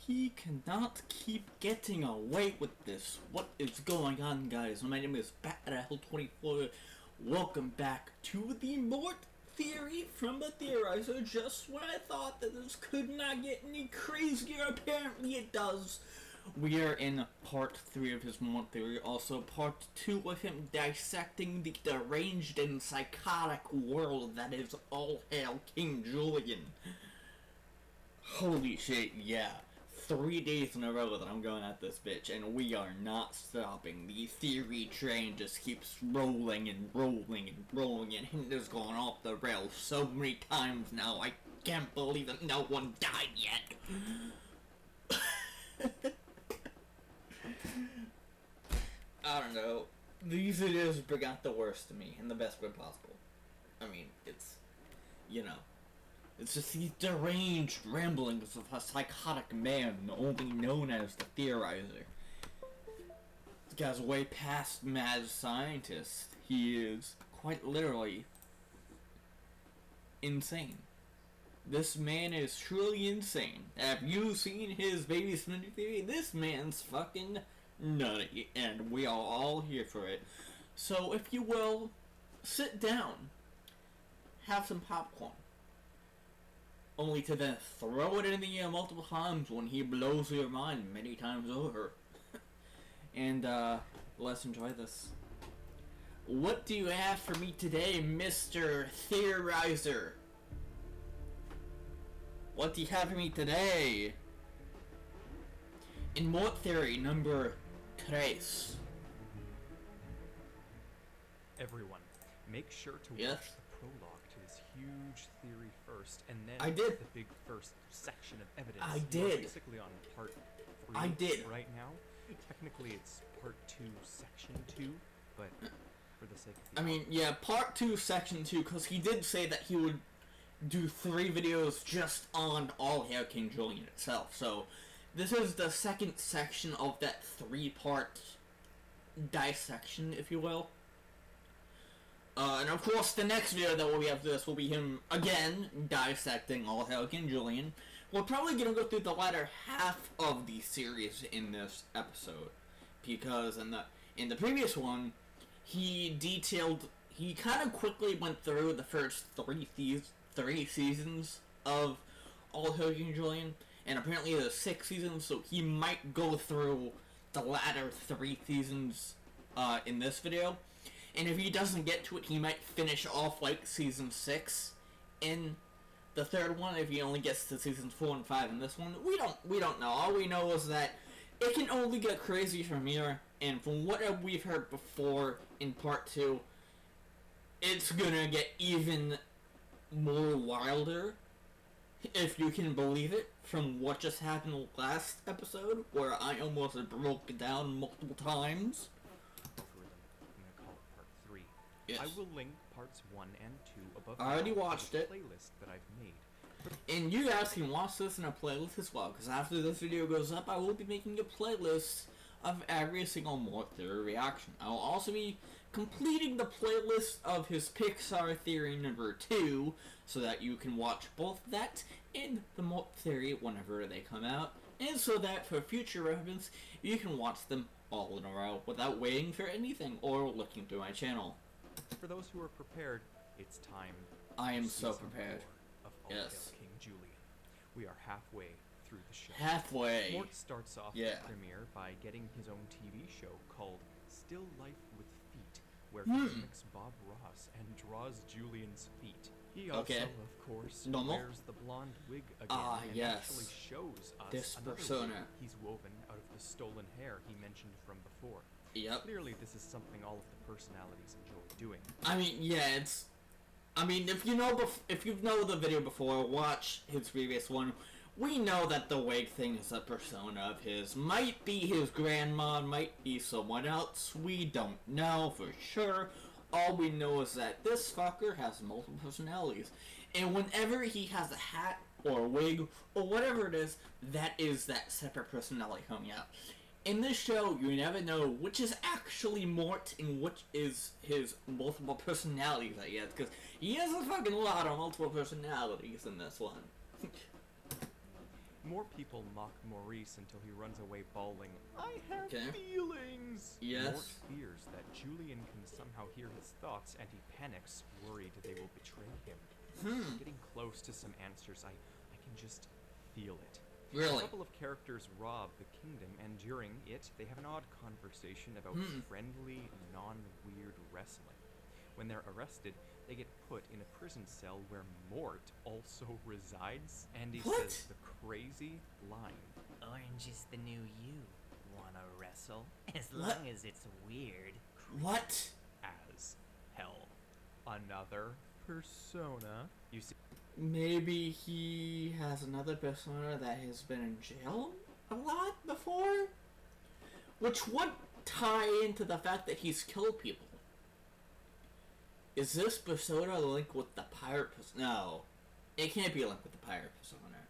He cannot keep getting away with this. What is going on, guys? My name is BatApple24. Welcome back to the MORT theory from the Theorizer. Just when I thought that this could not get any crazier, apparently it does. We are in part 3 of his MORT theory, also part 2 of him dissecting the deranged and psychotic world that is all hail King Julian. Holy shit, yeah. 3 days in a row that I'm going at this bitch, and we are not stopping. The theory train just keeps rolling and rolling and rolling, and it is going off the rails so many times now, I can't believe that no one died yet. I don't know. These videos bring out the worst of me in the best way possible. I mean, it's, you know. It's just these deranged ramblings of a psychotic man only known as the Theorizer. This guy's way past mad scientist. He is quite literally insane. This man is truly insane. Have you seen his baby spinning theory? This man's fucking nutty, and we are all here for it. So if you will, sit down, have some popcorn. Only to then throw it in the air multiple times when he blows your mind many times over. And, let's enjoy this. What do you have for me today, Mr. Theorizer? What do you have for me today? In MORT theory number 3. Everyone, make sure to watch the prologue to this huge theory first, and then the big first section of evidence. I did. We're basically on part 3 I did. right now. Technically, it's part 2, section 2, but for the sake of the yeah, part 2, section 2, because he did say that he would do 3 videos just on All Hail King Julian itself. So this is the second section of that 3-part dissection, if you will. And of course, the next video that we'll be after this will be him, again, dissecting All Hail King Julian. We're probably going to go through the latter half of the series in this episode. Because in the previous one, he kind of quickly went through the first 3 seasons of All Hail King Julian. And apparently there's 6 seasons, so he might go through the latter 3 seasons in this video. And if he doesn't get to it, he might finish off like season 6 in the third one. If he only gets to seasons 4 and 5 in this one, we don't know. All we know is that it can only get crazy from here. And from what we've heard before in part 2, it's gonna get even more wilder, if you can believe it, from what just happened last episode, where I almost broke it down multiple times. Yes. I will link parts 1 and 2 above. I already watched the it. Playlist that I've made. And you guys can watch this in a playlist as well, because after this video goes up, I will be making a playlist of every single MORT theory reaction. I will also be completing the playlist of his Pixar theory number 2, so that you can watch both that and the MORT theory whenever they come out, and so that for future reference, you can watch them all in a row without waiting for anything or looking through my channel. For those who are prepared, it's time. I am so prepared. Of All Hail King Julian. We are halfway through the show. Halfway. MORT starts off the premiere by getting his own TV show called Still Life with Feet, where he mimics Bob Ross and draws Julian's feet. He also, of course, wears the blonde wig again and actually shows us this another persona wig he's woven out of the stolen hair he mentioned from before. Yep. Clearly, this is something all of the personalities enjoy doing. If you know the video before, watch his previous one. We know that the wig thing is a persona of his. Might be his grandma, might be someone else. We don't know for sure. All we know is that this fucker has multiple personalities. And whenever he has a hat or a wig or whatever it is that separate personality coming out. In this show, you never know which is actually MORT and which is his multiple personalities that he has, because he has a fucking lot of multiple personalities in this one. More people mock Maurice until he runs away bawling, "I have feelings!" Yes. Mort fears that Julian can somehow hear his thoughts, and he panics, worried they will betray him. Getting close to some answers, I can just feel it. Really? A couple of characters rob the kingdom, and during it, they have an odd conversation about friendly, non-weird wrestling. When they're arrested, they get put in a prison cell where Mort also resides, and he says the crazy line. Orange is the new you. Wanna wrestle? As long as it's weird. What? As hell. Another persona. You see, maybe he has another persona that has been in jail a lot before? Which would tie into the fact that he's killed people. Is this persona linked with the pirate persona? No. It can't be linked with the pirate persona.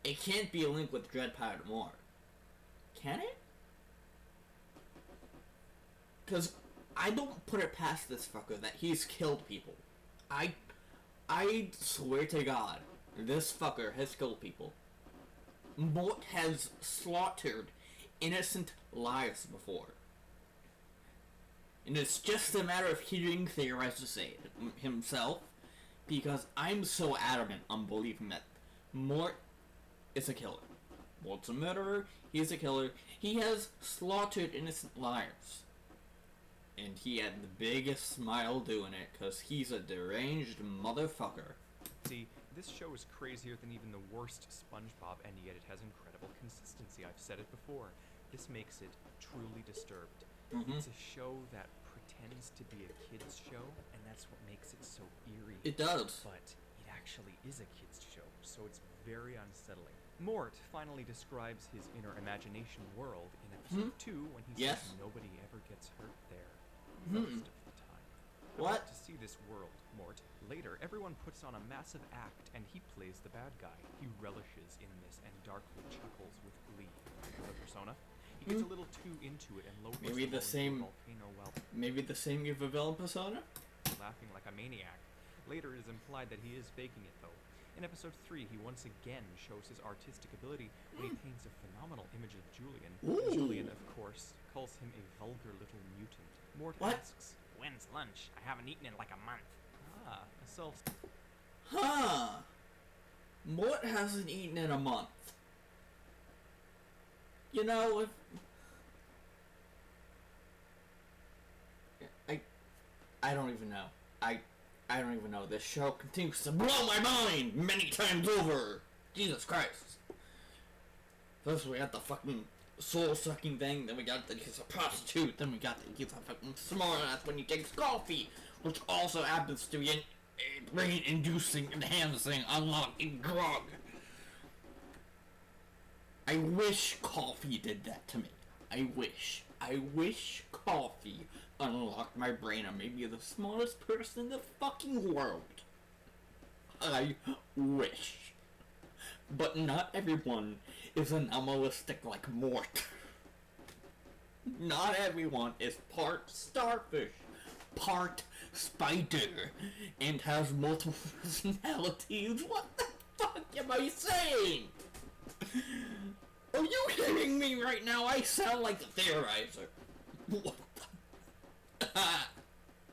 It can't be linked with Dread Pirate Mort. Can it? Because I don't put it past this fucker that he's killed people. I swear to God, this fucker has killed people. Mort has slaughtered innocent lives before. And it's just a matter of hearing Theorizer say it himself, because I'm so adamant on believing that Mort is a killer. Mort's a murderer, he's a killer, he has slaughtered innocent lives. And he had the biggest smile doing it, because he's a deranged motherfucker. See, this show is crazier than even the worst SpongeBob, and yet it has incredible consistency. I've said it before. This makes it truly Disturbed. It's a show that pretends to be a kid's show, and that's what makes it so eerie. It does. But it actually is a kid's show, so it's very unsettling. Mort finally describes his inner imagination world in episode 2 when he says nobody ever gets hurt there most of the time. What? To see this world, Mort. Later, everyone puts on a massive act, and he plays the bad guy. He relishes in this and darkly chuckles with glee. The persona. He gets a little too into it and lowers maybe the same volcano well. Maybe the same Evil Villain persona? Laughing like a maniac. Later it is implied that he is faking it though. In episode 3, he once again shows his artistic ability when he paints a phenomenal image of Julian. Julian, of course, calls him a vulgar little mutant. Mort asks, "When's lunch? I haven't eaten in like a month." Ah, a self... Huh. Mort hasn't eaten in a month. You know, if... I don't even know. I don't even know. This show continues to blow my mind many times over. Jesus Christ. First we got the fucking soul-sucking thing, then we got that he's a prostitute, then we got that he's a fucking smartass when he takes coffee, which also happens to be a brain-inducing, enhancing, unlocking drug. I wish coffee did that to me. I wish coffee unlocked my brain and made me the smartest person in the fucking world. I wish. But not everyone is anomalistic like Mort. Not everyone is part starfish, part spider, and has multiple personalities. What the fuck am I saying? Are you kidding me right now? I sound like the Theorizer. What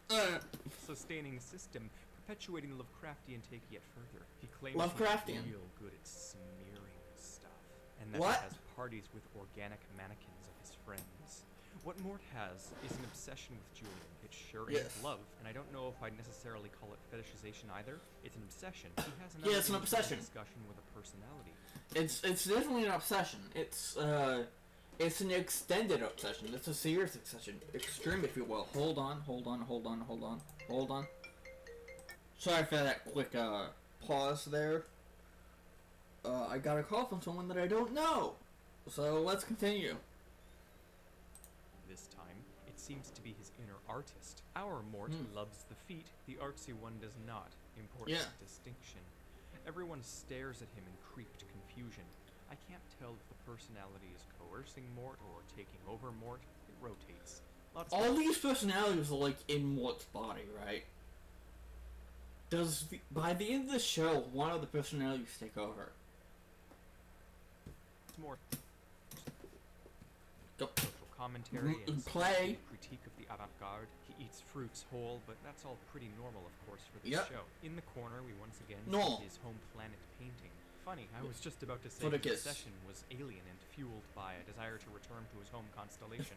the... Sustaining system, perpetuating Lovecraftian, taking it further. He claims Lovecraftian. he's real good at smearing stuff, and that What? he has parties with organic mannequins of his friends. What Mort has is an obsession with Julian. It sure ain't love, and I don't know if I'd necessarily call it fetishization either. It's an obsession. He has another it's an obsession. discussion with a personality. It's definitely an obsession. It's an extended obsession. It's a serious obsession. Extreme, if you will. Hold on. Sorry for that quick, pause there. I got a call from someone that I don't know. So, let's continue. This time, it seems to be his inner artist. Our Mort loves the feet, the artsy one does not. Important distinction. Everyone stares at him in creeped confusion. I can't tell if the personality is coercing Mort or taking over Mort. It rotates. All these personalities are like in Mort's body, right? By the end of the show, one of the personalities take over? more Go. social commentary and Play. critique of the avant-garde. He eats fruits whole, but that's all pretty normal, of course, for this Yep. show. In the corner, we once again No. see his home planet painting. Funny, I was just about to say For the his kiss. obsession was alien and fueled by a desire to return to his home constellation.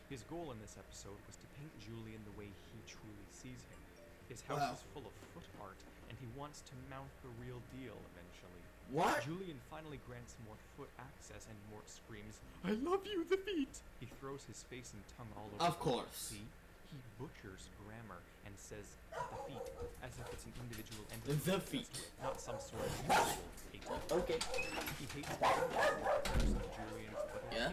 His goal in this episode was to paint Julian the way he truly sees him. His house is full of foot art, and he wants to mount the real deal eventually. What? Julian finally grants Mort foot access, and Mort screams, "I love you, the feet!" He throws his face and tongue all over. Of course. See? He butchers grammar and says the feet as if it's an individual entity. The feet. Not some sort of usual hate. Okay. He hates Julian's little Yeah.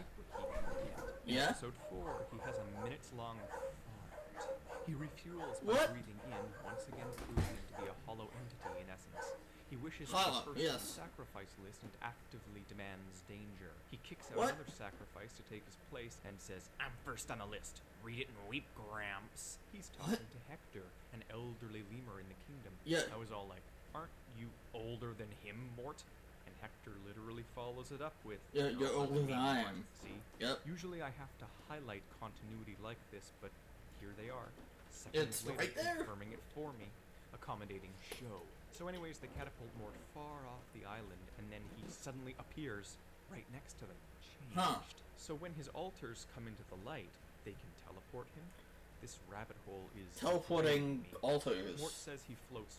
In Yeah. episode 4, he has a minutes-long fart. He refuels by What? breathing in, once again proving him to be a hollow entity in essence. He wishes Hollow, for the yes. sacrifice list and actively demands danger. He kicks out What? another sacrifice to take his place and says, I'm first on the list. Read it and weep, Gramps. he's talking to Hector, an elderly lemur in the kingdom. Yeah. I was all like, aren't you older than him, Mort? And Hector literally follows it up with, Yeah, you're older than I am. See? Yep. Usually I have to highlight continuity like this, but here they are. Seconds It's later, right there. confirming it for me. Accommodating show. So anyways, they catapult Mort far off the island, and then he suddenly appears right next to them. Changed. Huh. So when his altars come into the light, they can teleport him. This rabbit hole is Teleporting draining me. altars. Mort says he floats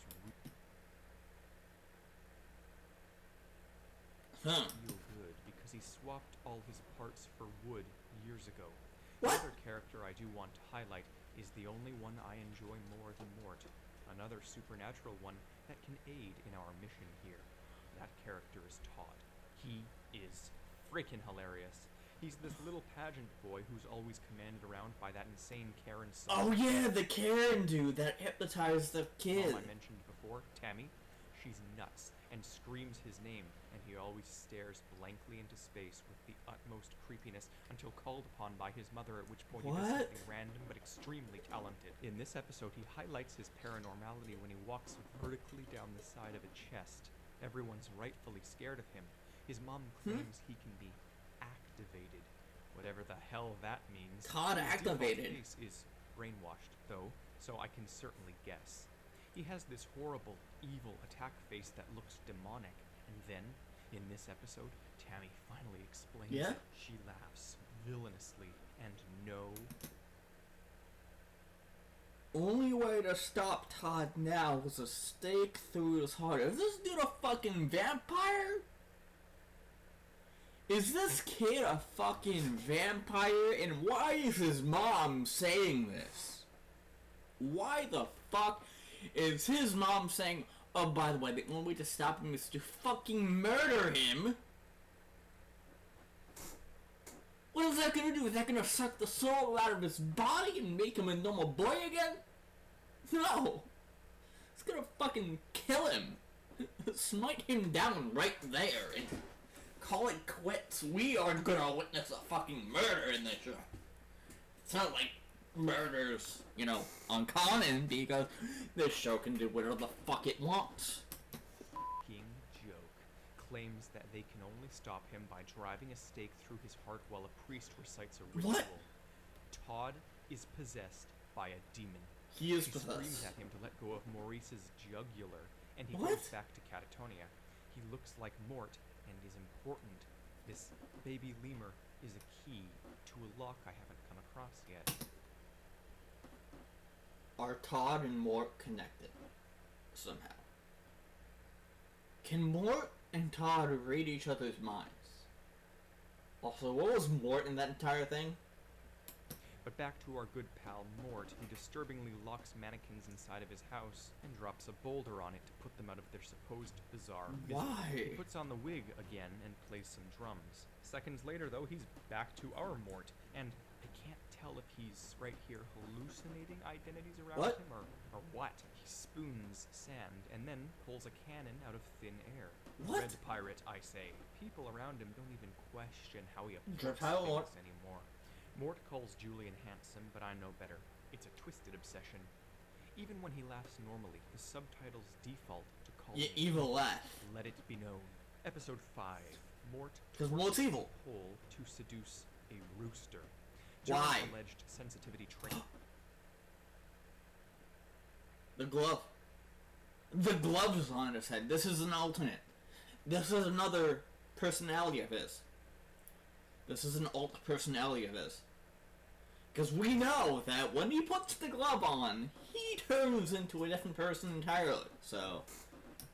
Huh. real good because he swapped all his parts for wood years ago. What? Another character I do want to highlight is the only one I enjoy more than Mort. Another supernatural one that can aid in our mission here. That character is Todd. He is freaking hilarious. He's this little pageant boy who's always commanded around by that insane Karen son. Oh yeah, the Karen dude that hypnotized the kid. I mentioned before, Tammy, she's nuts and screams his name, and he always stares blankly into space with the utmost creepiness until called upon by his mother, at which point he does What? something random but extremely talented. In this episode, he highlights his paranormality when he walks vertically down the side of a chest. Everyone's rightfully scared of him. His mom claims he can be activated, whatever the hell that means. Todd His default activated. face is brainwashed, though, so I can certainly guess. He has this horrible, evil attack face that looks demonic, and then, in this episode, Tammy finally explains Yeah? it. She laughs villainously, and no. Only way to stop Todd now was a stake through his heart. Is this dude a fucking vampire? Is this kid a fucking vampire? And why is his mom saying this? Why the fuck is his mom saying, oh, by the way, the only way to stop him is to fucking murder him? What is that gonna do? Is that gonna suck the soul out of his body and make him a normal boy again? No! It's gonna fucking kill him. Smite him down right there and call it quits. We are gonna witness a fucking murder in this show. It's not like murders, you know, uncommon because this show can do whatever the fuck it wants. King Joke claims that they can only stop him by driving a stake through his heart while a priest recites a ritual. What? Todd is possessed by a demon. He is She screams possessed. at him to let go of Maurice's jugular, and he What? goes back to Catatonia. He looks like Mort and is important. This baby lemur is a key to a lock I haven't come across yet. Are Todd and Mort connected? Somehow. Can Mort and Todd read each other's minds? Also, what was Mort in that entire thing? But back to our good pal Mort, who disturbingly locks mannequins inside of his house and drops a boulder on it to put them out of their supposed bizarre misery. Why? He puts on the wig again and plays some drums. Seconds later, though, he's back to our Mort, and I can't tell if he's right here hallucinating identities around What? him or what. He spoons sand and then pulls a cannon out of thin air. What? Red pirate, I say. People around him don't even question how he Drip approaches how things Mort. anymore. Mort calls Julian handsome, but I know better. It's a twisted obsession. Even when he laughs normally, the subtitles default to call You him evil laugh. Let It Be Known. Episode 5. Mort Because Mort's evil. pole to seduce a rooster. Why? John's alleged sensitivity trait. The glove. The glove is on his head. This is an alternate. This is another personality of his. This is an alt personality of his. Because we know that when he puts the glove on, he turns into a different person entirely, so...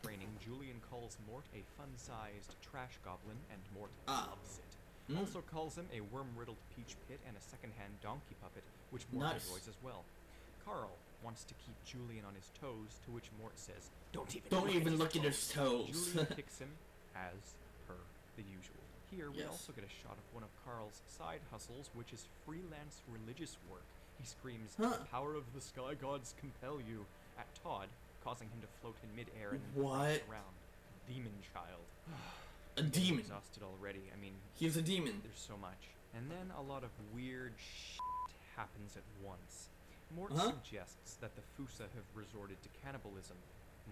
Raining, Julian calls Mort a fun-sized trash goblin, and Mort loves it. Also calls him a worm-riddled peach pit and a second-hand donkey puppet, which Mort enjoys as well. Carl wants to keep Julian on his toes, to which Mort says, Don't even look at his toes. Julian kicks him, as per the usual. Here, we also get a shot of one of Carl's side hustles, which is freelance religious work. He screams, The power of the sky gods compel you, at Todd, causing him to float in midair and then around. Demon child. A demon. I'm exhausted already. I mean, he's a demon. There's so much. And then a lot of weird shit happens at once. Mort suggests that the Fusa have resorted to cannibalism.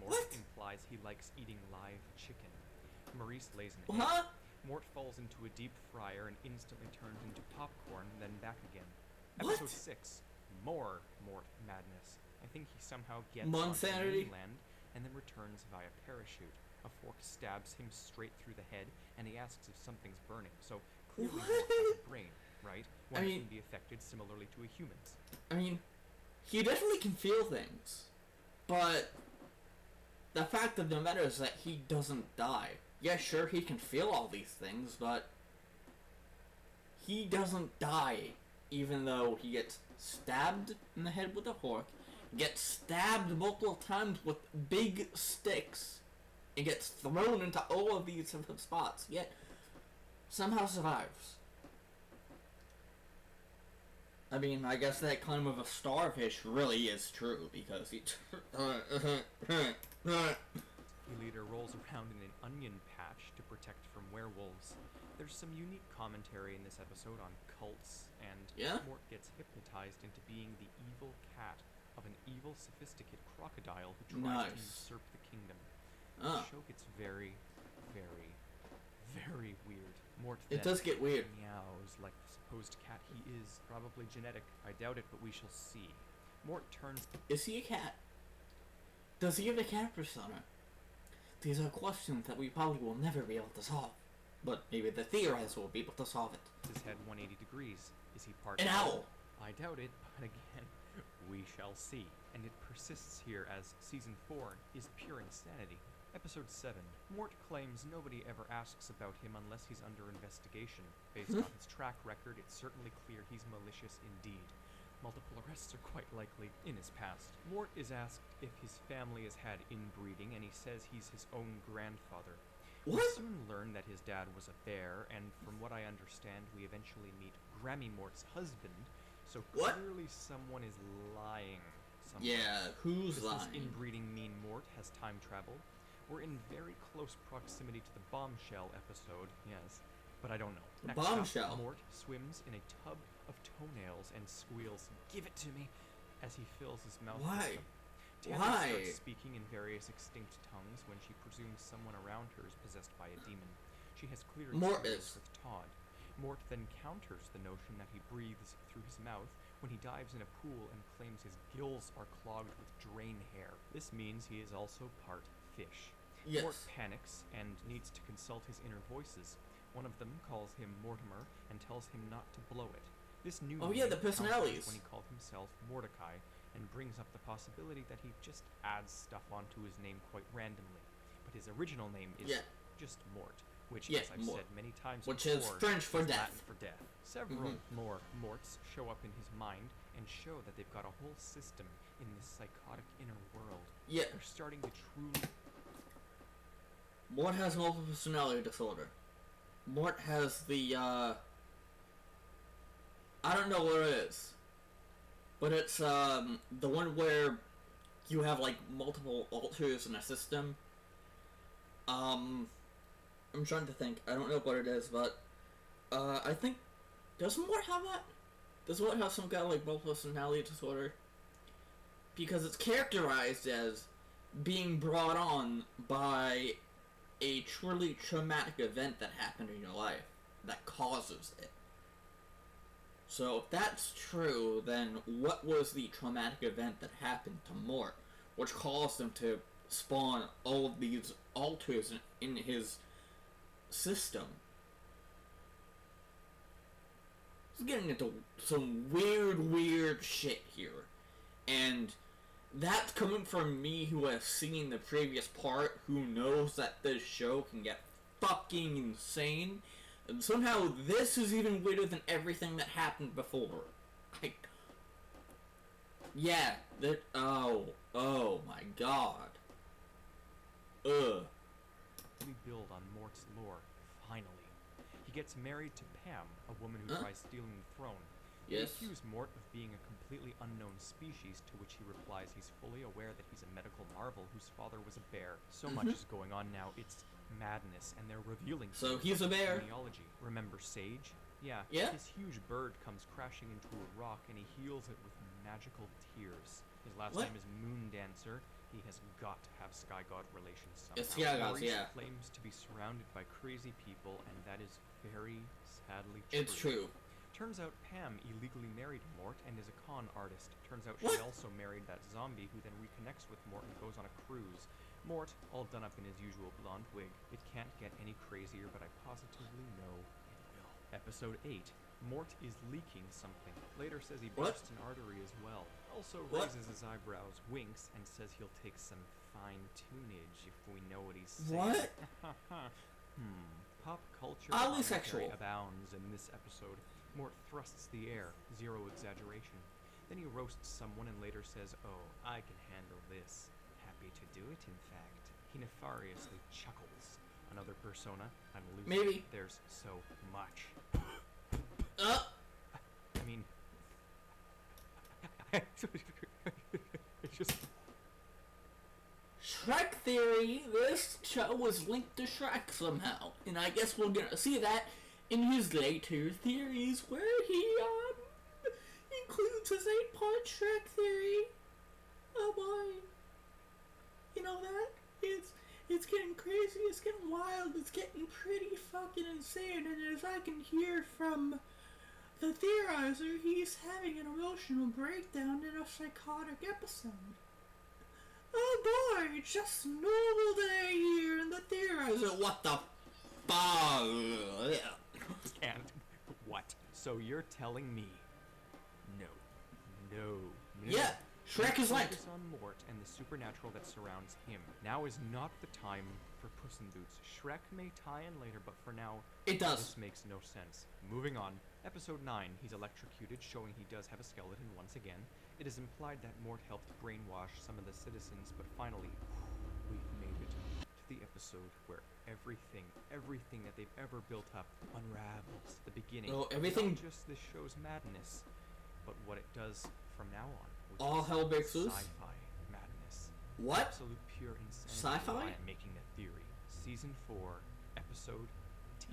Mort implies he likes eating live chicken. Maurice lays an egg. Mort falls into a deep fryer and instantly turns into popcorn, then back again. Episode 6. More Mort madness. I think he somehow gets on the mainland and then returns via parachute. A fork stabs him straight through the head, and he asks if something's burning. So clearly Mort has a brain, right? One can be affected similarly to a human's. I mean, he definitely can feel things, but the fact of the matter is that he doesn't die. Yeah, sure, he can feel all these things, but he doesn't die, even though he gets stabbed in the head with a fork, gets stabbed multiple times with big sticks, and gets thrown into all of these different spots, yet somehow survives. I mean, I guess that kind of a starfish really is true, because he... The leader rolls around in an onion patch to protect from werewolves. There's some unique commentary in this episode on cults, and Mort gets hypnotized into being the evil cat of an evil, sophisticated crocodile who tries to usurp the kingdom. The show gets very, very, very weird. Mort does get weird. Meows like the supposed cat he is. Probably genetic. I doubt it, but we shall see. Mort turns... Is he a cat? Does he have a cat persona? These are questions that we probably will never be able to solve. But maybe the Theorizer will be able to solve it. His head 180 degrees. Is he part an owl? I doubt it, but again, we shall see. And it persists here as Season 4 is pure insanity. Episode 7. Mort claims nobody ever asks about him unless he's under investigation. Based on his track record, it's certainly clear he's malicious indeed. Multiple arrests are quite likely in his past. Mort is asked if his family has had inbreeding, and he says he's his own grandfather. We soon learn that his dad was a bear, and from what I understand, we eventually meet Grammy Mort's husband, so clearly someone is lying somewhere. Yeah, who's lying? Does inbreeding mean Mort has time travel? We're in very close proximity to the bombshell episode, yes, but I don't know. The bombshell? Mort swims in a tub of toenails and squeals, "Give it to me," as he fills his mouth with them. Tanya starts speaking in various extinct tongues when she presumes someone around her is possessed by a demon. She has clear experience with Todd. Mort then counters the notion that he breathes through his mouth when he dives in a pool and claims his gills are clogged with drain hair. This means he is also part fish. Mort panics and needs to consult his inner voices. One of them calls him Mortimer and tells him not to blow it. This new the personalities. When he called himself Mordecai, and brings up the possibility that he just adds stuff onto his name quite randomly. But his original name is just Mort, which, as I've said many times before, is French for death. Latin for death. Several more Morts show up in his mind and show that they've got a whole system in this psychotic inner world. Yeah. They're starting to truly... Mort has multiple personality disorder. Mort has the, I don't know what it is. But it's, the one where you have, like, multiple alters in a system. I'm trying to think. I don't know what it is, but, I think, does Mort have that? Does Mort have some kind of, like, multiple personality disorder? Because it's characterized as being brought on by a truly traumatic event that happened in your life that causes it. So if that's true, then what was the traumatic event that happened to Mort, which caused him to spawn all of these alters in his system? He's getting into some weird shit here. And that's coming from me, who has seen the previous part, who knows that this show can get fucking insane. And somehow this is even weirder than everything that happened before. Yeah, oh my god. We build on Mort's lore, finally. He gets married to Pam, a woman who tries stealing the throne. Yes. They accuse Mort of being a completely unknown species, to which he replies he's fully aware that he's a medical marvel whose father was a bear. So much is going on now, it's madness, and they're revealing so he's a bear. Genealogy. Remember Sage? Yeah. His huge bird comes crashing into a rock, and he heals it with magical tears. His last name is Moon Dancer. He has got to have Sky God relations somehow. It's Sky Gods, yeah. He claims to be surrounded by crazy people, and that is very sadly true. It's true. Turns out Pam illegally married Mort and is a con artist. Turns out she also married that zombie, who then reconnects with Mort and goes on a cruise. Mort, all done up in his usual blonde wig. It can't get any crazier, but I positively know it will. Episode 8. Mort is leaking something. Later says he burst an artery as well. Also raises his eyebrows, winks, and says he'll take some fine-tunage if we know what he's saying. Pop culture commentary abounds in this episode. Mort thrusts the air, zero exaggeration. Then he roasts someone and later says, "Oh, I can handle this. Happy to do it, in fact." He nefariously chuckles. Another persona. I'm losing. Maybe. There's so much. I mean... it's just... Shrek theory! This show was linked to Shrek somehow. And I guess we're gonna see that in his later theories, where he, includes his 8-part Shrek theory. Oh boy. You know that? It's getting crazy, it's getting wild, it's getting pretty fucking insane, and as I can hear from the Theorizer, he's having an emotional breakdown in a psychotic episode. Oh boy, just normal day here in the Theorizer. What the fuck? And what? So you're telling me? No. Yeah, Shrek is like focus on Mort and the supernatural that surrounds him. Now is not the time for Puss in Boots. Shrek may tie in later, but for now, it does. This makes no sense. Moving on. Episode 9, he's electrocuted, showing he does have a skeleton once again. It is implied that Mort helped brainwash some of the citizens, but finally, we've made it to the episode where everything that they've ever built up unravels. The beginning. Oh, everything. Not just this show's madness, but what it does from now on. All hell breaks loose. Sci-fi madness. What? Absolute pure insanity. Sci-fi? I am making the theory. Season 4, episode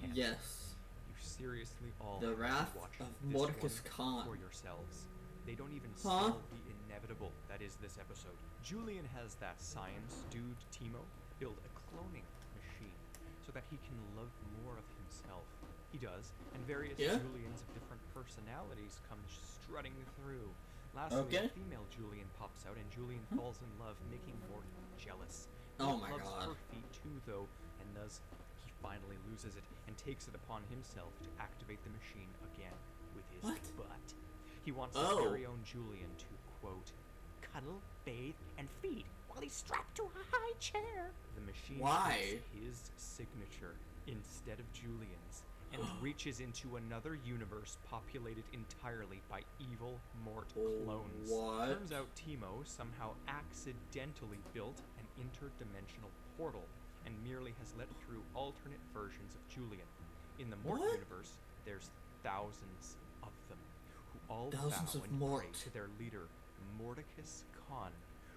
10. Yes. You seriously all The Wrath watch of this Mordecus one Khan. for yourselves. They don't even spell the inevitable that is this episode. Julian has that science dude, Timo, build a cloning machine so that he can love more of himself. He does, and various Julians of different personalities come strutting through. Lastly, a female Julian pops out, and Julian falls in love, making Mort jealous. Oh my loves god. her feet too, though, and thus he finally loses it and takes it upon himself to activate the machine again with his butt. He wants his very own Julian to, quote, cuddle, bathe, and feed while he's strapped to a high chair. The machine Why? puts his signature instead of Julian's and reaches into another universe populated entirely by evil Mort clones. What? Turns out Timo somehow accidentally built an interdimensional portal and merely has let through alternate versions of Julian. In the Mort universe, there's thousands of them, who all bow and pray to their leader, Mordecus Khan,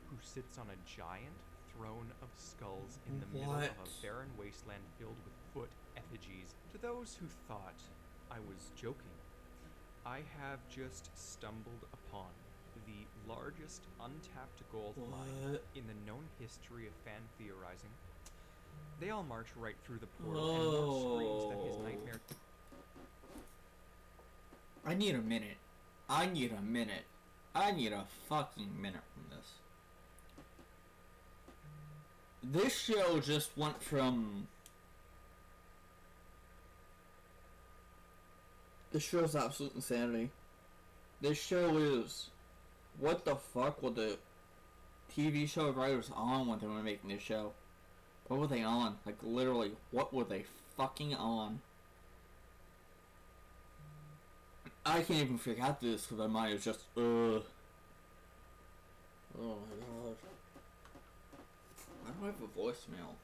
who sits on a giant throne of skulls in the middle of a barren wasteland filled with foot effigies. To those who thought I was joking, I have just stumbled upon the largest untapped gold mine in the known history of fan theorizing. They all march right through the portal, and Mort screams that his nightmare... I need a minute. I need a minute. I need a fucking minute from this. This show just went from... This show's absolute insanity. This show is... What the fuck were the TV show writers on when they were making this show? What were they on? Like, literally, what were they fucking on? I can't even figure out this because my mind is just, Oh my god. Why do I have a voicemail?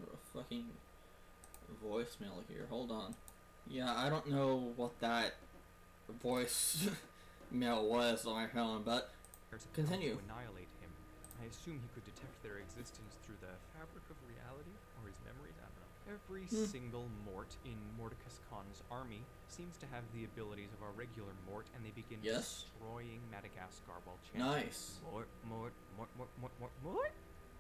A fucking voicemail here. Hold on. Yeah, I don't know what that voicemail was on my phone, but continue. To annihilate him. I assume he could detect their existence through the fabric of reality or his memories. I don't know. Every single Mort in Mordecus Khan's army seems to have the abilities of our regular Mort, and they begin destroying Madagascar while chanting. Nice. Mort, Mort, Mort, Mort, Mort, Mort, Mort.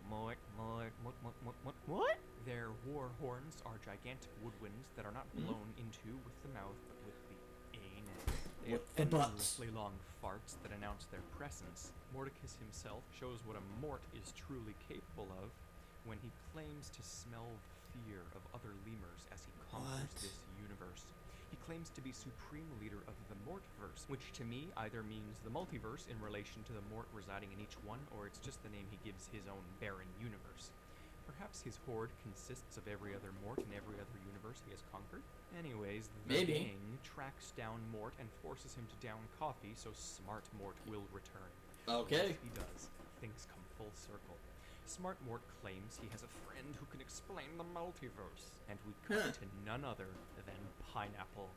Mort, Mort, Mort, Mort, Mort, Mort, Mort. Their war horns are gigantic woodwinds that are not blown into with the mouth, but with the anus. They have endlessly long farts that announce their presence. Mordecus himself shows what a Mort is truly capable of when he claims to smell the fear of other lemurs as he conquers this universe. He claims to be supreme leader of the Mortverse, which to me either means the multiverse in relation to the Mort residing in each one, or it's just the name he gives his own barren universe. Perhaps his horde consists of every other Mort in every other universe he has conquered? Anyways, the gang tracks down Mort and forces him to down coffee so Smart Mort will return. Okay. Once he does, things come full circle. Smart Mort claims he has a friend who can explain the multiverse, and we come to none other than Pineapple.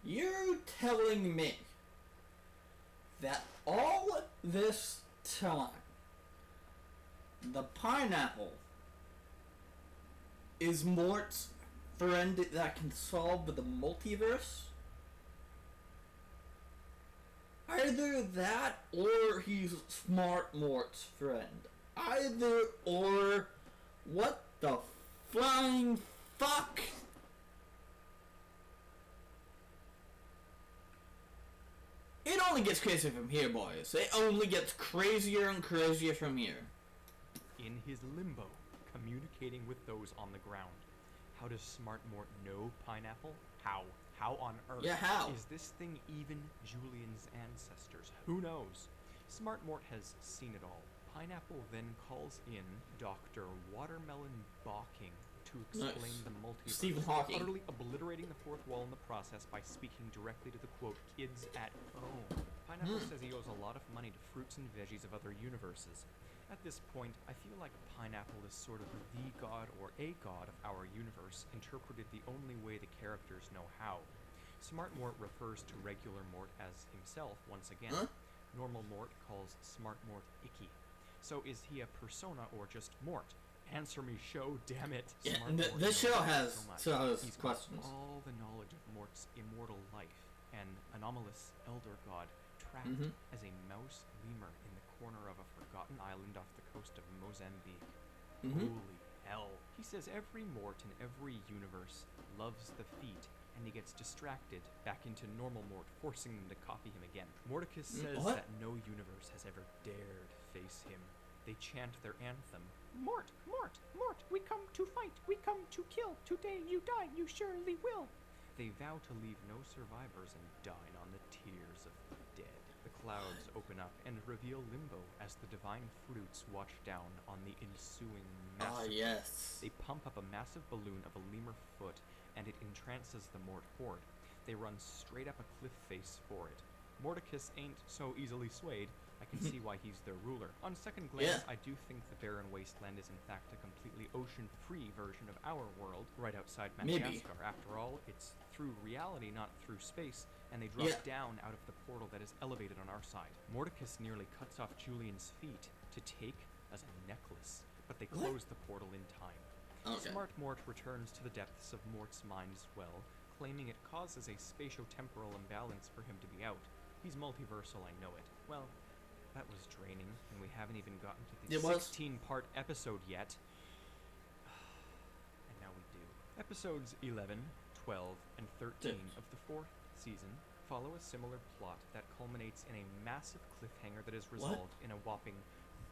You're telling me that all this time, the Pineapple is Mort's friend that can solve the multiverse? Either that or he's Smart Mort's friend. Either or. What the flying fuck? It only gets crazier from here, boys. It only gets crazier and crazier from here. In his limbo, communicating with those on the ground. How does Smart Mort know Pineapple? How? How on earth? Yeah, how? Is this thing even Julian's ancestors? Who knows? Smart Mort has seen it all. Pineapple then calls in Dr. Watermelon Balking to explain the multiverse, Stephen Hawking, utterly obliterating the fourth wall in the process by speaking directly to the, quote, kids at home. Pineapple says he owes a lot of money to fruits and veggies of other universes. At this point, I feel like Pineapple is sort of the god or a god of our universe, interpreted the only way the characters know how. Smart Mort refers to regular Mort as himself once again. Normal Mort calls Smart Mort Icky. So is he a persona or just Mort? Answer me, show, damn it. Yeah, this show has He's questions. Got all the knowledge of Mort's immortal life, an anomalous elder god trapped as a mouse lemur in the corner of a forgotten island off the coast of Mozambique. Holy hell. He says every Mort in every universe loves the feet, and he gets distracted back into normal Mort, forcing them to copy him again. Mordecus says that no universe has ever dared face him. They chant their anthem. Mort, Mort, Mort, we come to fight, we come to kill. Today you die, you surely will. They vow to leave no survivors and dine on the tears of the dead. The clouds open up and reveal Limbo as the divine fruits watch down on the ensuing massacre. Yes. They pump up a massive balloon of a lemur foot, and it entrances the Mort horde. They run straight up a cliff face for it. Mordecus ain't so easily swayed. I can see why he's their ruler. On second glance, I do think the barren wasteland is in fact a completely ocean-free version of our world, right outside Madagascar. Maybe. After all, it's through reality, not through space, and they drop down out of the portal that is elevated on our side. Mordecus nearly cuts off Julian's feet to take as a necklace, but they close the portal in time. Smart Mort returns to the depths of Mort's mind as well, claiming it causes a spatio-temporal imbalance for him to be out. He's multiversal, I know it. Well, that was draining, and we haven't even gotten to the 16-part episode yet. And now we do. Episodes 11, 12, and 13 of the 4th season follow a similar plot that culminates in a massive cliffhanger that is resolved in a whopping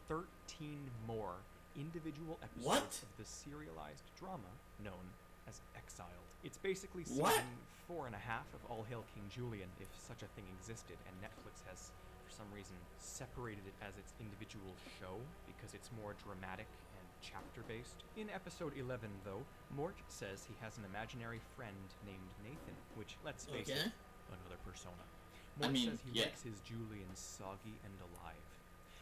13 more individual episodes of the serialized drama known as Exiled. It's basically season 4.5 of All Hail King Julian, if such a thing existed, and Netflix has, for some reason, separated it as its individual show because it's more dramatic and chapter-based. In episode 11, though, Mort says he has an imaginary friend named Nathan, which, let's face it, another persona. Mort says he likes his Julian soggy and alive.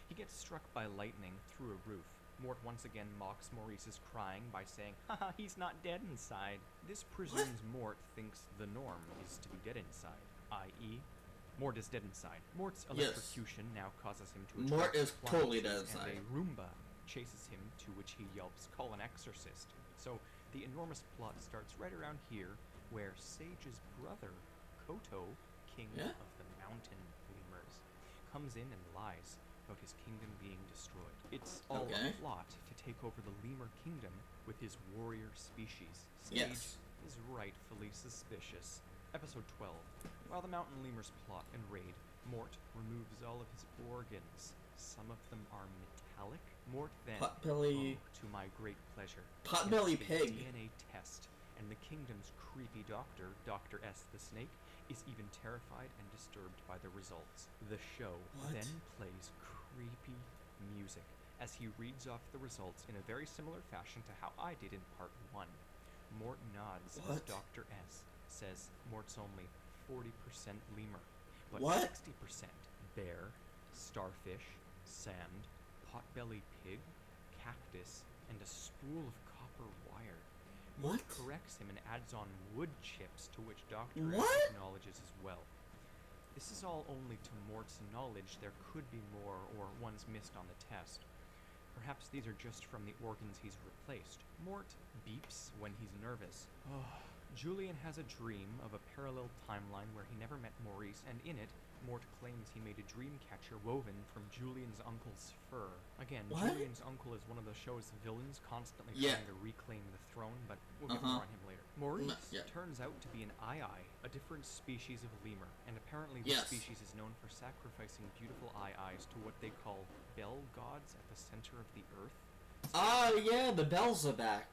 He gets struck by lightning through a roof. Mort once again mocks Maurice's crying by saying, haha, he's not dead inside. This presumes Mort thinks the norm is to be dead inside, i.e., Mort is dead inside. Mort's electrocution now causes him to Mort is totally dead inside. And a Roomba chases him, to which he yelps, call an exorcist. So the enormous plot starts right around here, where Sage's brother, Koto, king of the mountain lemurs, comes in and lies about his kingdom being destroyed. It's all a plot to take over the lemur kingdom with his warrior species. Sage is rightfully suspicious. Episode 12. While the mountain lemurs plot and raid, Mort removes all of his organs. Some of them are metallic. Mort then, to my great pleasure, Potbelly Pig DNA test, and the kingdom's creepy doctor, Dr. S. the Snake, is even terrified and disturbed by the results. The show then plays creepy music as he reads off the results in a very similar fashion to how I did in part 1. Mort nods as Dr. S says Mort's only 40% lemur, but 60% bear, starfish, sand, potbelly pig, cactus, and a spool of copper wire. Mort corrects him and adds on wood chips, to which Dr. S acknowledges as well. This is all only to Mort's knowledge. There could be more, or ones missed on the test. Perhaps these are just from the organs he's replaced. Mort beeps when he's nervous. Julian has a dream of a parallel timeline where he never met Maurice, and in it, Mort claims he made a dream catcher woven from Julian's uncle's fur. Again, Julian's uncle is one of the show's villains, constantly trying to reclaim the throne, but we'll get more on him later. Maurice turns out to be an eye, a different species of lemur, and apparently this species is known for sacrificing beautiful eyes to what they call bell gods at the center of the earth. Yeah, the bells are back.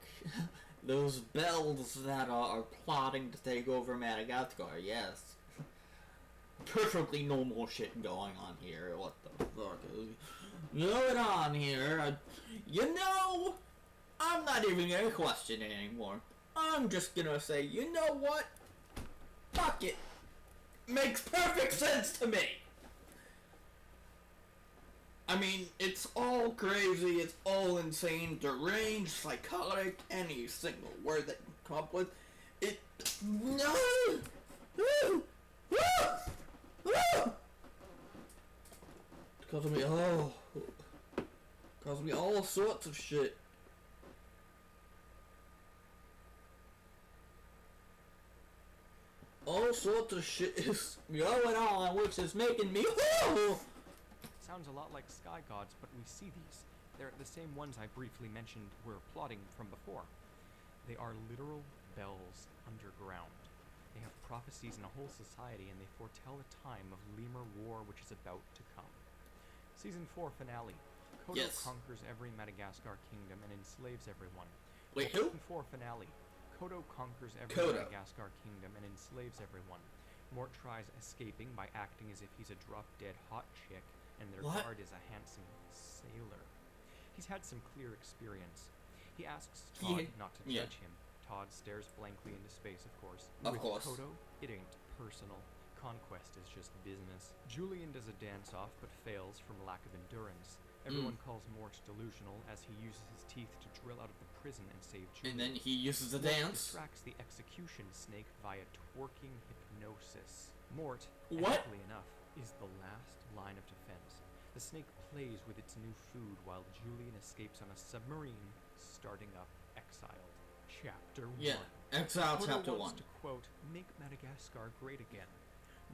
Those bells that are plotting to take over Madagascar, yes. Perfectly normal shit going on here. What the fuck is going on here? You know, I'm not even gonna question it anymore. I'm just gonna say, you know what? Fuck it. Makes perfect sense to me. I mean, it's all crazy, it's all insane, deranged, psychotic, any single word that you can come up with. It... No! Woo! Woo! Woo! It caused me all sorts of shit. All sorts of shit is going on, which is making me... Sounds a lot like sky gods, but we see these. They're the same ones I briefly mentioned were plotting from before. They are literal bells underground. They have prophecies in a whole society, and they foretell a time of lemur war which is about to come. Season 4 finale. Kodo conquers every Madagascar kingdom and enslaves everyone. Wait, who? Season 4 finale. Kodo conquers every Madagascar kingdom and enslaves everyone. Mort tries escaping by acting as if he's a drop-dead hot chick, and their guard is a handsome sailor. He's had some clear experience. He asks Todd not to judge him. Todd stares blankly into space, of course. With Kodo, it ain't personal. Conquest is just business. Julian does a dance-off, but fails from lack of endurance. Everyone calls Mort delusional as he uses his teeth to drill out of the prison and save Julian. And then he uses a dance. Distracts the execution snake via twerking hypnosis. Mort, epically enough, is the last line of defense. The snake plays with its new food while Julian escapes on a submarine, starting up Exiled. Chapter 1. Exiled Chapter 1. To quote, make Madagascar great again.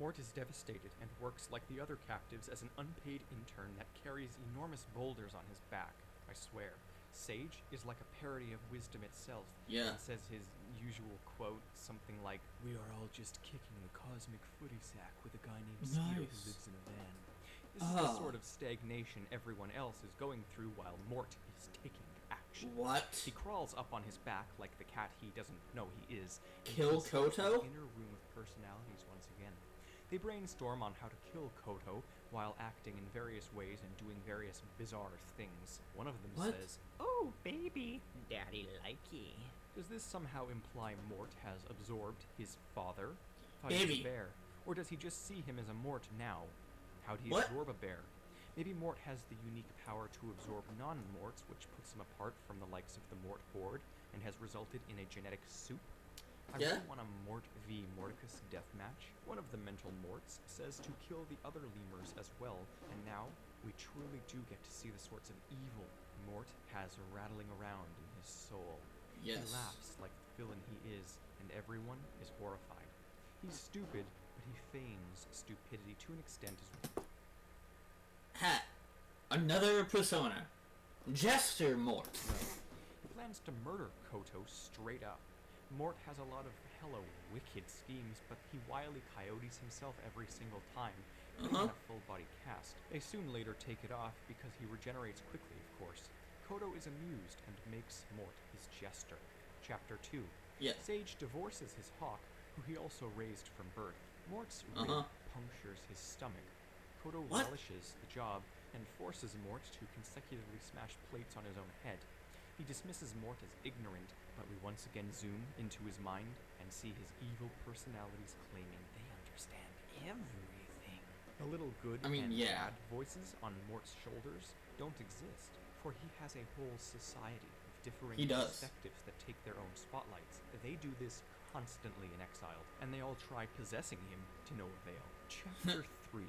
Mort is devastated and works like the other captives as an unpaid intern that carries enormous boulders on his back. I swear. Sage is like a parody of wisdom itself. Yeah. And says his usual quote, something like, "We are all just kicking the cosmic footy sack with a guy named Skeeter who lives in a van." This is the sort of stagnation everyone else is going through while Mort is taking action. What? He crawls up on his back like the cat he doesn't know he is. Kill Koto? Inner room of personalities once again. They brainstorm on how to kill Koto while acting in various ways and doing various bizarre things. One of them says, "Oh, baby, daddy likey." Does this somehow imply Mort has absorbed his father? Baby. A bear. Or does he just see him as a Mort now? How'd he What? absorb a bear? Maybe Mort has the unique power to absorb non-Morts, which puts him apart from the likes of the Mort horde and has resulted in a genetic soup? I really want a Mort v. Mordicus deathmatch. One of the mental Morts says to kill the other lemurs as well, and now we truly do get to see the sorts of evil Mort has rattling around in his soul. Yes. He laughs like the villain he is, and everyone is horrified. He's stupid, but he feigns stupidity to an extent as well. Hat. Another persona. Jester Mort. He plans to murder Koto straight up. Mort has a lot of hella wicked schemes, but he wily coyotes himself every single time, putting in a full-body cast. They soon later take it off because he regenerates quickly, of course. Koto is amused and makes Mort his jester. Chapter 2. Yeah. Sage divorces his hawk, who he also raised from birth. Mort's rib punctures his stomach. Koto relishes the job and forces Mort to consecutively smash plates on his own head. He dismisses Mort as ignorant, but we once again zoom into his mind and see his evil personalities claiming They understand everything. the little good and bad voices on Mort's shoulders don't exist, for he has a whole society of differing perspectives that take their own spotlights. They do this constantly in Exiled, and they all try possessing him to no avail. Chapter 3.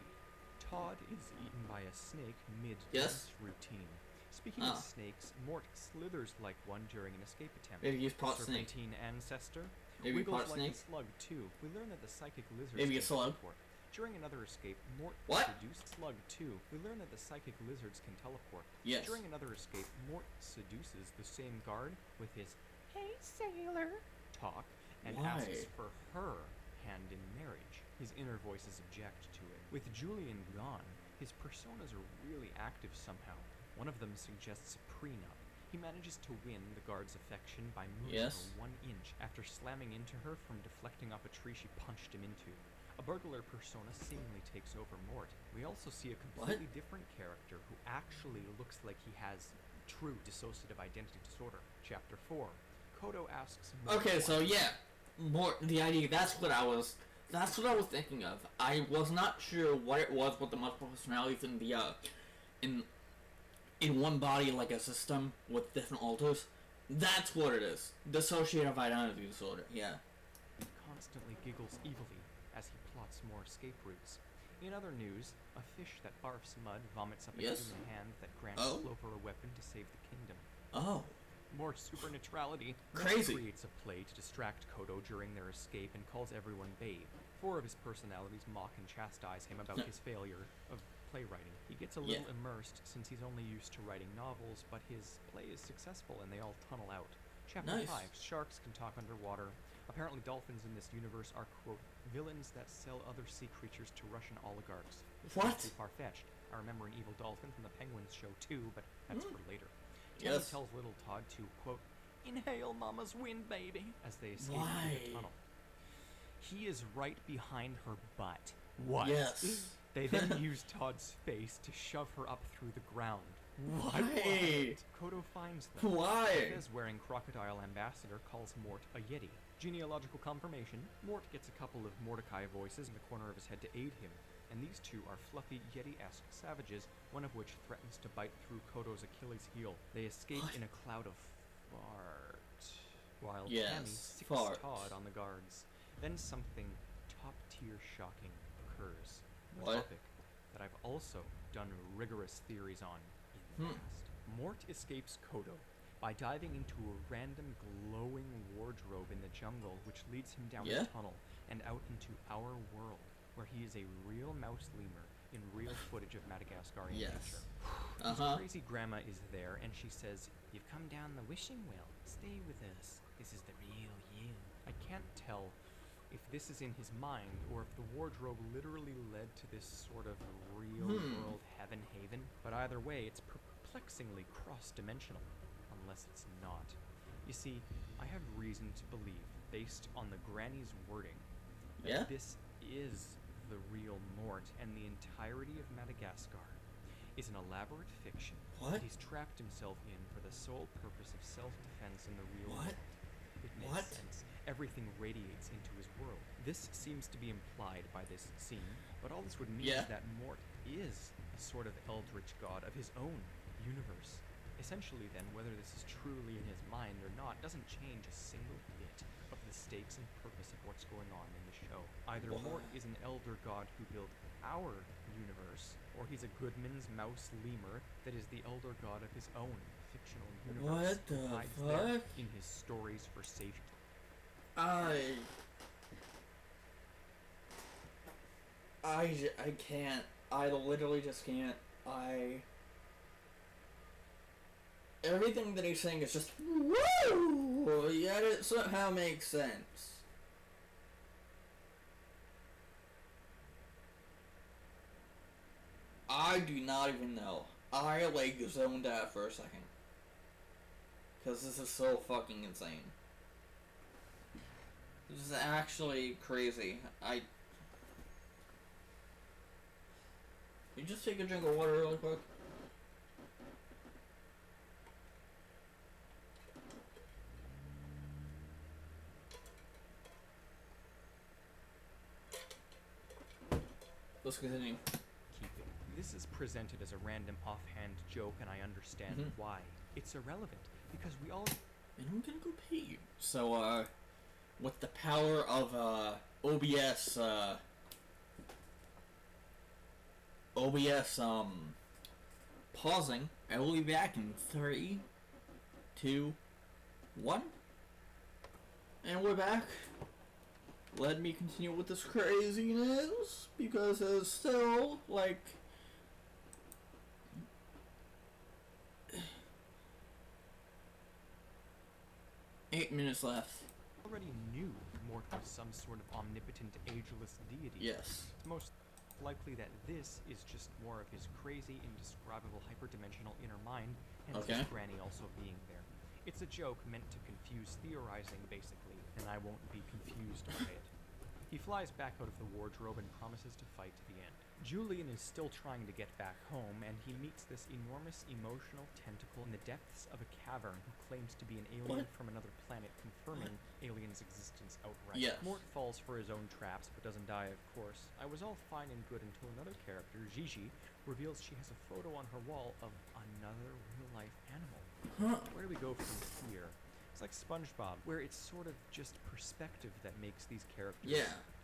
Todd is eaten by a snake mid-dance routine. Speaking of snakes, Mort slithers like one during an escape attempt. Maybe he's pot snake. Serpentine ancestor Maybe wiggles pot like snake. a slug too. We learn that the psychic lizards Maybe a can slug. teleport. During another escape, Mort seduced Slug 2. We learn that the psychic lizards can teleport. Yes. During another escape, Mort seduces the same guard with his "Hey, sailor." talk and asks for her hand in marriage. His inner voices object to it. With Julian gone, his personas are really active somehow. One of them suggests a prenup. He manages to win the guard's affection by moving her 1 inch after slamming into her from deflecting off a tree she punched him into. A burglar persona seemingly takes over Mort. We also see a completely different character who actually looks like he has true dissociative identity disorder. Chapter 4. Koto asks Mort. Okay, so yeah, Mort. The idea. That's what I was thinking of. I was not sure what it was with the multiple personalities in the in one body, like a system with different alters. That's what it is. Dissociative identity disorder. Yeah. He constantly giggles evilly as he plots more escape routes. In other news, a fish that barfs mud vomits up a human hand that grants Clover a weapon to save the kingdom. Oh. More supernaturality. Crazy. Creates a play to distract Koto during their escape and calls everyone babe. 4 of his personalities mock and chastise him about his failure of playwriting. He gets a little immersed since he's only used to writing novels, but his play is successful and they all tunnel out. Chapter 5. Sharks can talk underwater. Apparently dolphins in this universe are, quote, villains that sell other sea creatures to Russian oligarchs. This is too far-fetched. I remember an evil dolphin from the Penguins show too, but that's for later. Teddy tells little Todd to, quote, inhale mama's wind, baby, as they escape through the tunnel. He is right behind her butt. What? Yes. They then use Todd's face to shove her up through the ground. Why? Koto finds them. Why? Fez, wearing Crocodile Ambassador, calls Mort a Yeti. Genealogical confirmation. Mort gets a couple of Mordecai voices in the corner of his head to aid him, and these two are fluffy Yeti-esque savages, one of which threatens to bite through Koto's Achilles heel. They escape in a cloud of fart, while Tammy sticks Todd on the guards. Then something top-tier shocking occurs. A topic that I've also done rigorous theories on in the past. Mort escapes Koto by diving into a random glowing wardrobe in the jungle, which leads him down a tunnel and out into our world. where he is a real mouse lemur in real footage of Madagascarian Yes. nature. His crazy grandma is there, and she says, You've come down the wishing well. Stay with us. This is the real you. I can't tell if this is in his mind or if the wardrobe literally led to this sort of real-world heaven haven, but either way, it's perplexingly cross-dimensional, unless it's not. You see, I have reason to believe, based on the granny's wording, that this is the real Mort, and the entirety of Madagascar is an elaborate fiction that he's trapped himself in for the sole purpose of self-defense in the real world. It makes sense. Everything radiates into his world. This seems to be implied by this scene, but all this would mean is that Mort is a sort of eldritch god of his own universe. Essentially then, whether this is truly in his mind or not doesn't change a single bit of the stakes and purpose of what's going on in the show. Either Mort is an elder god who built our universe, or he's a Goodman's mouse lemur that is the elder god of his own fictional universe. What the fuck? In his stories for safety. I can't. I literally just can't. Everything that he's saying is just woo, yet it somehow makes sense. I do not even know. I zoned out for a second. Because this is so fucking insane. This is actually crazy. You just take a drink of water really quick? Let's continue. Keeping. This is presented as a random offhand joke, and I understand why. It's irrelevant, because we all... And I'm gonna go pay you. So, with the power of, OBS, pausing, I will be back in 3, 2, 1. And we're back. Let me continue with this craziness, because there's still, 8 minutes left. Already knew Mort was some sort of omnipotent, ageless deity. Yes. It's most likely that this is just more of his crazy, indescribable, hyperdimensional inner mind, and his granny also being there. It's a joke meant to confuse Theorizing, basically, and I won't be confused by it. He flies back out of the wardrobe and promises to fight to the end. Julian is still trying to get back home, and he meets this enormous emotional tentacle in the depths of a cavern who claims to be an alien from another planet, confirming Alien's existence outright. Yes. Mort falls for his own traps, but doesn't die, of course. I was all fine and good until another character, Gigi, reveals she has a photo on her wall of another real-life animal. Where do we go from here? It's like SpongeBob, where it's sort of just perspective that makes these characters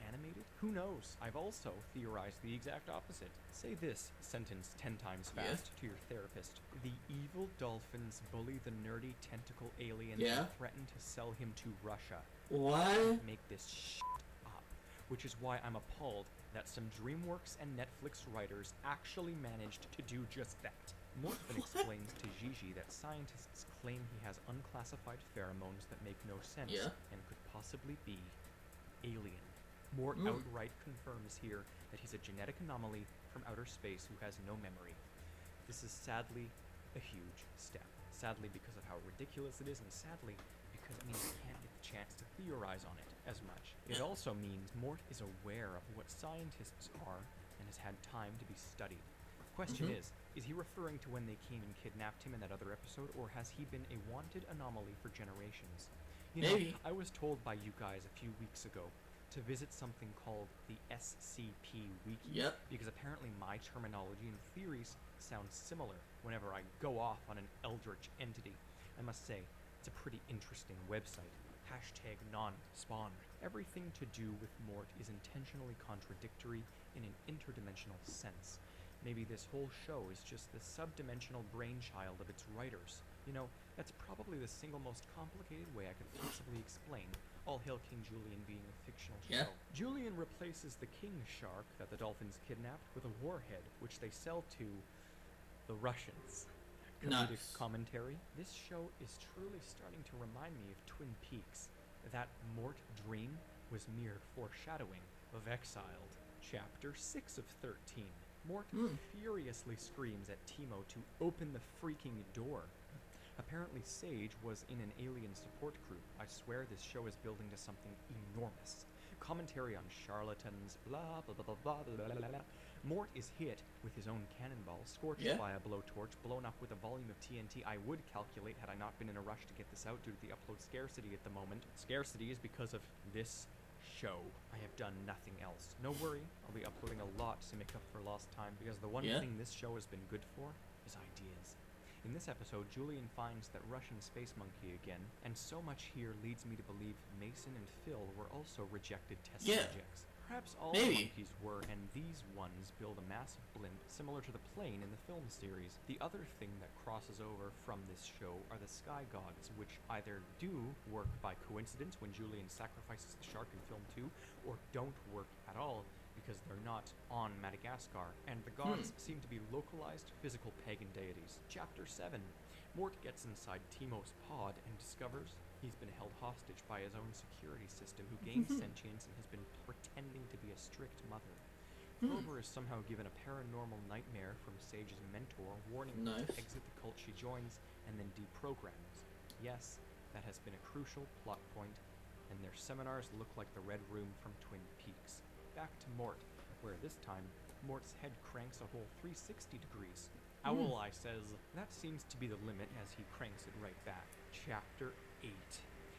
animated? Who knows? I've also theorized the exact opposite. Say this sentence 10 times fast to your therapist. The evil dolphins bully the nerdy tentacle alien and threaten to sell him to Russia. What? Make this shit up. Which is why I'm appalled that some DreamWorks and Netflix writers actually managed to do just that. Mort then explains to Gigi that scientists claim he has unclassified pheromones that make no sense and could possibly be alien. Mort outright confirms here that he's a genetic anomaly from outer space who has no memory. This is sadly a huge step. Sadly because of how ridiculous it is, and sadly because it means we can't get the chance to theorize on it as much. It also means Mort is aware of what scientists are and has had time to be studied. The question is he referring to when they came and kidnapped him in that other episode, or has he been a wanted anomaly for generations? You know, I was told by you guys a few weeks ago to visit something called the SCP Wiki, because apparently my terminology and theories sound similar whenever I go off on an eldritch entity. I must say, it's a pretty interesting website. #non-spawn. Everything to do with Mort is intentionally contradictory in an interdimensional sense. Maybe this whole show is just the subdimensional brainchild of its writers. You know, that's probably the single most complicated way I could possibly explain All Hail King Julian being a fictional show. Julian replaces the king shark that the dolphins kidnapped with a warhead, which they sell to the Russians. Comedic commentary. This show is truly starting to remind me of Twin Peaks. That Mort dream was mere foreshadowing of Exiled. Chapter 6 of 13. Mort furiously screams at Timo to open the freaking door. Apparently Sage was in an alien support group. I swear this show is building to something enormous. Commentary on charlatans, blah blah blah blah blah blah blah blah. Mort is hit with his own cannonball, scorched by a blowtorch, blown up with a volume of TNT I would calculate had I not been in a rush to get this out due to the upload scarcity at the moment. Scarcity is because of this show. I have done nothing else. No worry, I'll be uploading a lot to make up for lost time, because the one thing this show has been good for is ideas. In this episode, Julian finds that Russian space monkey again, and so much here leads me to believe Mason and Phil were also rejected test subjects. Perhaps all monkeys were, and these ones build a massive blimp similar to the plane in the film series. The other thing that crosses over from this show are the sky gods, which either do work by coincidence when Julian sacrifices the shark in film 2, or don't work at all because they're not on Madagascar, and the gods seem to be localized physical pagan deities. Chapter 7. Mort gets inside Timo's pod and discovers he's been held hostage by his own security system, who gains sentience and has been pretending to be a strict mother. Clover is somehow given a paranormal nightmare from Sage's mentor, warning her to exit the cult she joins and then deprograms. Yes, that has been a crucial plot point, and their seminars look like the Red Room from Twin Peaks. Back to Mort, where this time, Mort's head cranks a whole 360 degrees. Owl Eye says, that seems to be the limit, as he cranks it right back. Chapter 8.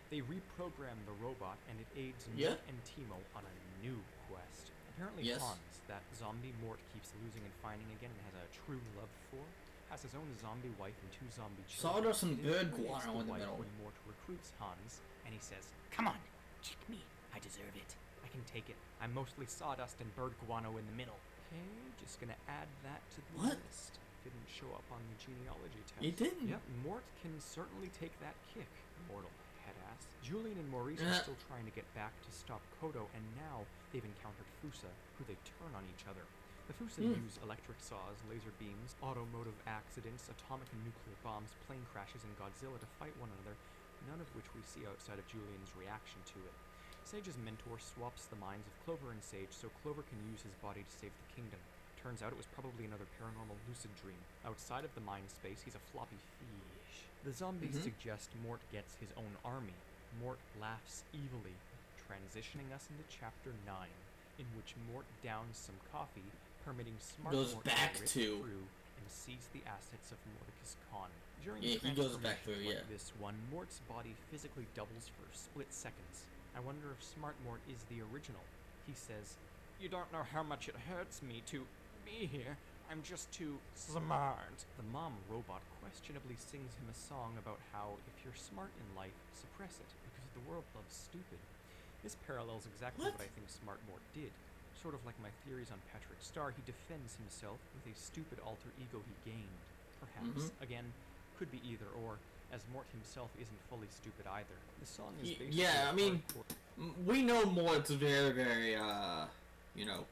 They reprogram the robot, and it aids Mort and Timo on a new quest. Apparently Hans, that zombie Mort keeps losing and finding again and has a true love for, has his own zombie wife and 2 zombie children. Sawdust and bird guano in the middle. When Mort recruits Hans, and he says, come on, kick me, I deserve it. I can take it. I'm mostly sawdust and bird guano in the middle. Okay, just gonna add that to the list. Didn't show up on the genealogy test. He didn't? Yep, Mort can certainly take that kick. Mortal headass. Julian and Maurice are still trying to get back to stop Kodo, and now they've encountered Fusa, who they turn on each other. The Fusa use electric saws, laser beams, automotive accidents, atomic and nuclear bombs, plane crashes, and Godzilla to fight one another, none of which we see outside of Julian's reaction to it. Sage's mentor swaps the minds of Clover and Sage so Clover can use his body to save the kingdom. Turns out it was probably another paranormal lucid dream. Outside of the mind space, he's a floppy fish. The zombies suggest Mort gets his own army. Mort laughs evilly, transitioning us into Chapter 9, in which Mort downs some coffee, permitting Smart Mort to rip through and seize the assets of Mordecus Khan. During the he goes back through, like this one, Mort's body physically doubles for split seconds. I wonder if Smart Mort is the original. He says, you don't know how much it hurts me to be here. I'm just too smart. The mom robot questionably sings him a song about how if you're smart in life, suppress it, because the world loves stupid. This parallels exactly what I think Smart Mort did. Sort of like my theories on Patrick Star, he defends himself with a stupid alter ego he gained. Perhaps. Again, could be either or, as Mort himself isn't fully stupid either. The song is basically I mean, we know Mort's very, very,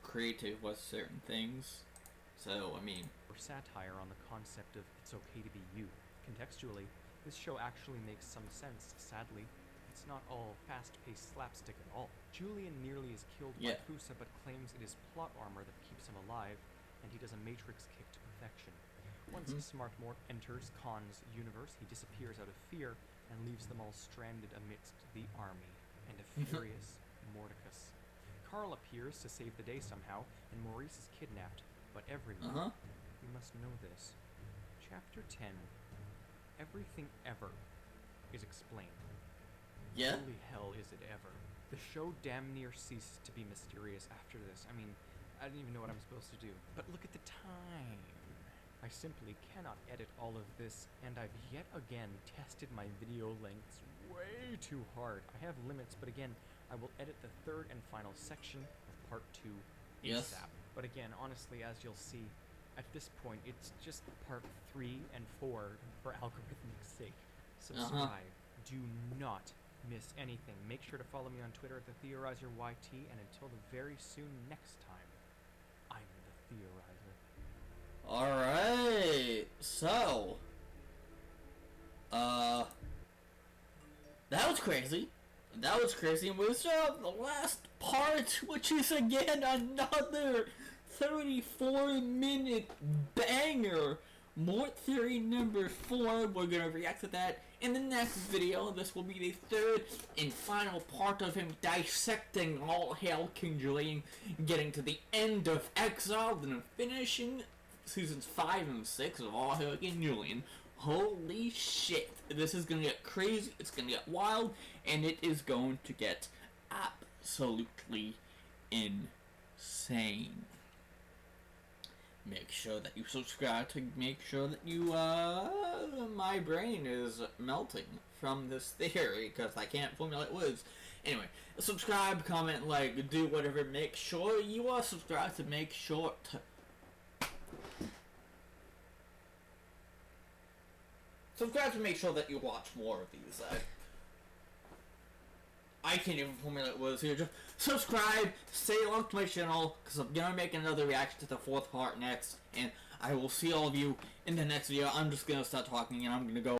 creative with certain things. So, I mean... or satire on the concept of it's okay to be you. Contextually, this show actually makes some sense. Sadly, it's not all fast-paced slapstick at all. Julian nearly is killed by Fusa, but claims it is plot armor that keeps him alive, and he does a matrix kick to perfection. Once Smart Mort enters Khan's universe, he disappears out of fear and leaves them all stranded amidst the army and a furious Mordecus. Carl appears to save the day somehow, and Maurice is kidnapped, but everyone, we must know this. Chapter 10. Everything ever is explained. Holy hell is it ever. The show damn near ceased to be mysterious after this. I mean, I didn't even know what I'm supposed to do. But look at the time. I simply cannot edit all of this, and I've yet again tested my video lengths way too hard. I have limits, but again, I will edit the third and final section of part 2 ASAP. But again, honestly, as you'll see, at this point, it's just part 3 and 4 for algorithmic sake. Subscribe. Do not miss anything, make sure to follow me on Twitter at the Theorizer YT, and until the very soon next time, I'm the Theorizer. Alright, so, that was crazy. That was crazy, and we still have the last part, which is again another 34-minute banger. Mort Theory number 4. We're gonna react to that in the next video. This will be the third and final part of him dissecting All Hail King Julian, getting to the end of Exile, and finishing seasons 5 and 6 of All Hail King Julian. Holy shit, this is gonna get crazy, it's gonna get wild, and it is going to get absolutely insane. Make sure that you subscribe to make sure that you, my brain is melting from this theory, because I can't formulate words. Anyway, subscribe, comment, like, do whatever, make sure you are subscribed to make sure to... Subscribe to make sure that you watch more of these. I can't even formulate words here. Just subscribe, stay along to my channel, because I'm gonna make another reaction to the 4th part next, and I will see all of you in the next video. I'm just gonna start talking, and I'm gonna go